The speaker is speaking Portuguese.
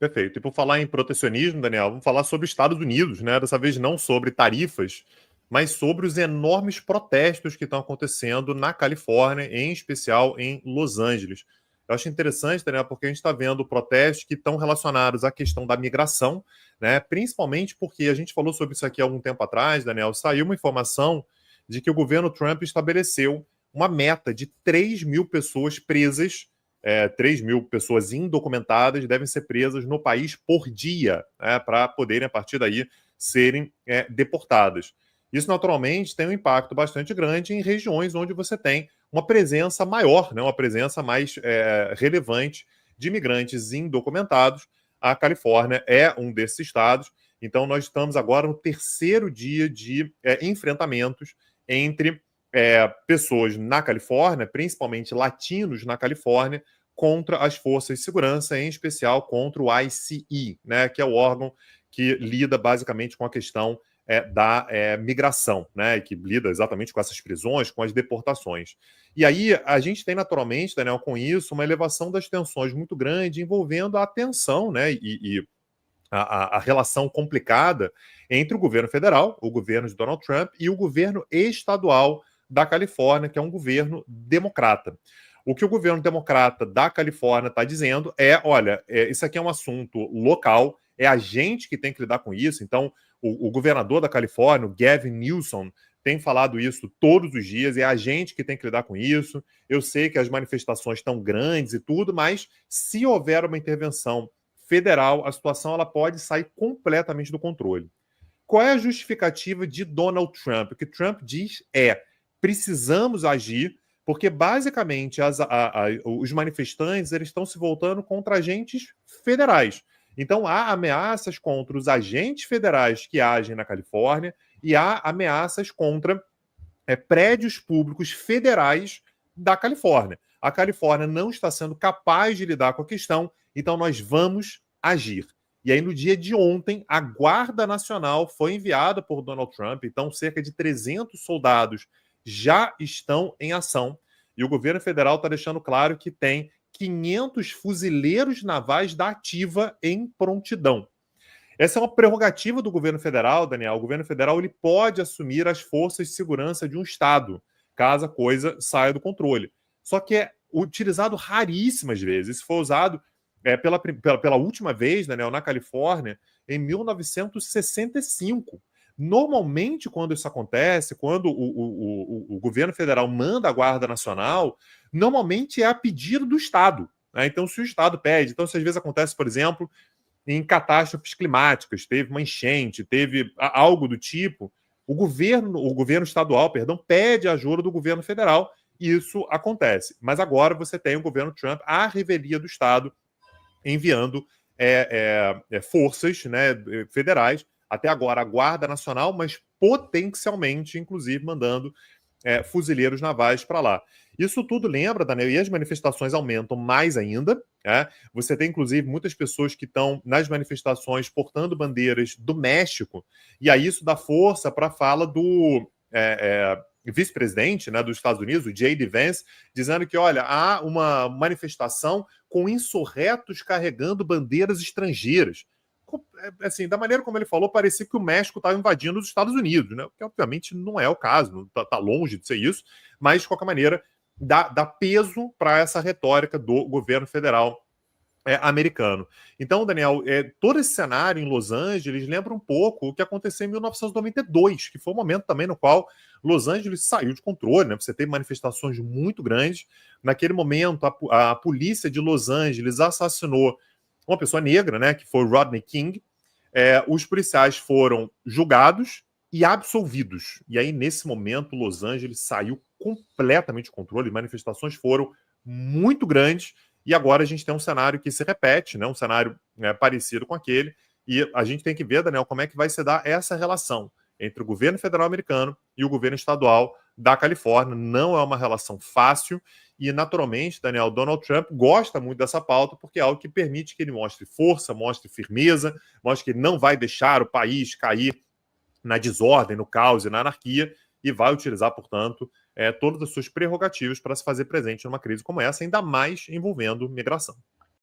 Perfeito. E por falar em protecionismo, Daniel, vamos falar sobre os Estados Unidos, né? Dessa vez não sobre tarifas, mas sobre os enormes protestos que estão acontecendo na Califórnia, em especial em Los Angeles. Eu acho interessante, Daniel, porque a gente está vendo protestos que estão relacionados à questão da migração, né? Principalmente porque a gente falou sobre isso aqui há algum tempo atrás, Daniel, saiu uma informação de que o governo Trump estabeleceu uma meta de 3 mil pessoas presas 3 mil pessoas indocumentadas devem ser presas no país por dia, né, para poderem, a partir daí, serem deportadas. Isso, naturalmente, tem um impacto bastante grande em regiões onde você tem uma presença maior, né, uma presença mais relevante de imigrantes indocumentados. A Califórnia é um desses estados, então nós estamos agora no terceiro dia de enfrentamentos entre pessoas na Califórnia, principalmente latinos na Califórnia, contra as forças de segurança, em especial contra o ICE, né, que é o órgão que lida basicamente com a questão da migração, né, e que lida exatamente com essas prisões, com as deportações. E aí a gente tem naturalmente, Daniel, com isso, uma elevação das tensões muito grande envolvendo a tensão, né, e a relação complicada entre o governo federal, o governo de Donald Trump, e o governo estadual da Califórnia, que é um governo democrata. O que o governo democrata da Califórnia está dizendo olha, isso aqui é um assunto local, é a gente que tem que lidar com isso. Então, o governador da Califórnia, o Gavin Newsom, tem falado isso todos os dias, é a gente que tem que lidar com isso. Eu sei que as manifestações estão grandes e tudo, mas se houver uma intervenção federal, a situação ela pode sair completamente do controle. Qual é a justificativa de Donald Trump? O que Trump diz precisamos agir, porque basicamente os manifestantes eles estão se voltando contra agentes federais. Então há ameaças contra os agentes federais que agem na Califórnia e há ameaças contra prédios públicos federais da Califórnia. A Califórnia não está sendo capaz de lidar com a questão, então nós vamos agir. E aí, no dia de ontem, a Guarda Nacional foi enviada por Donald Trump, então cerca de 300 soldados já estão em ação. E o governo federal está deixando claro que tem 500 fuzileiros navais da ativa em prontidão. Essa é uma prerrogativa do governo federal, Daniel. O governo federal ele pode assumir as forças de segurança de um estado, caso a coisa saia do controle. Só que é utilizado raríssimas vezes. Isso foi usado pela última vez, Daniel, na Califórnia, em 1965. Normalmente, quando isso acontece, quando o governo federal manda a Guarda Nacional, normalmente é a pedido do Estado. Né? Então, se o Estado pede, então, se às vezes acontece, por exemplo, em catástrofes climáticas, teve uma enchente, teve algo do tipo, o governo estadual, perdão, pede a ajuda do governo federal e isso acontece. Mas agora você tem o governo Trump, a revelia do Estado, enviando forças, né, federais, até agora a Guarda Nacional, mas potencialmente, inclusive, mandando fuzileiros navais para lá. Isso tudo lembra, Daniel, e as manifestações aumentam mais ainda. Você tem, inclusive, muitas pessoas que estão nas manifestações portando bandeiras do México, e aí isso dá força para a fala do vice-presidente, né, dos Estados Unidos, o J.D. Vance, dizendo que, olha, há uma manifestação com insurretos carregando bandeiras estrangeiras. Assim, da maneira como ele falou, parecia que o México estava invadindo os Estados Unidos, né? O que obviamente não é o caso, está longe de ser isso, mas de qualquer maneira dá peso para essa retórica do governo federal americano. Então, Daniel, todo esse cenário em Los Angeles lembra um pouco o que aconteceu em 1992, que foi um momento também no qual Los Angeles saiu de controle, né? Você teve manifestações muito grandes. Naquele momento, a polícia de Los Angeles assassinou uma pessoa negra, né, que foi o Rodney King. Os policiais foram julgados e absolvidos. E aí, nesse momento, Los Angeles saiu completamente de controle, as manifestações foram muito grandes, e agora a gente tem um cenário que se repete, né, um cenário parecido com aquele, e a gente tem que ver, Daniel, como é que vai se dar essa relação entre o governo federal americano e o governo estadual da Califórnia. Não é uma relação fácil, e naturalmente, Daniel, Donald Trump gosta muito dessa pauta porque é algo que permite que ele mostre força, mostre firmeza, mostre que ele não vai deixar o país cair na desordem, no caos e na anarquia, e vai utilizar, portanto, todas as suas prerrogativas para se fazer presente numa crise como essa, ainda mais envolvendo migração.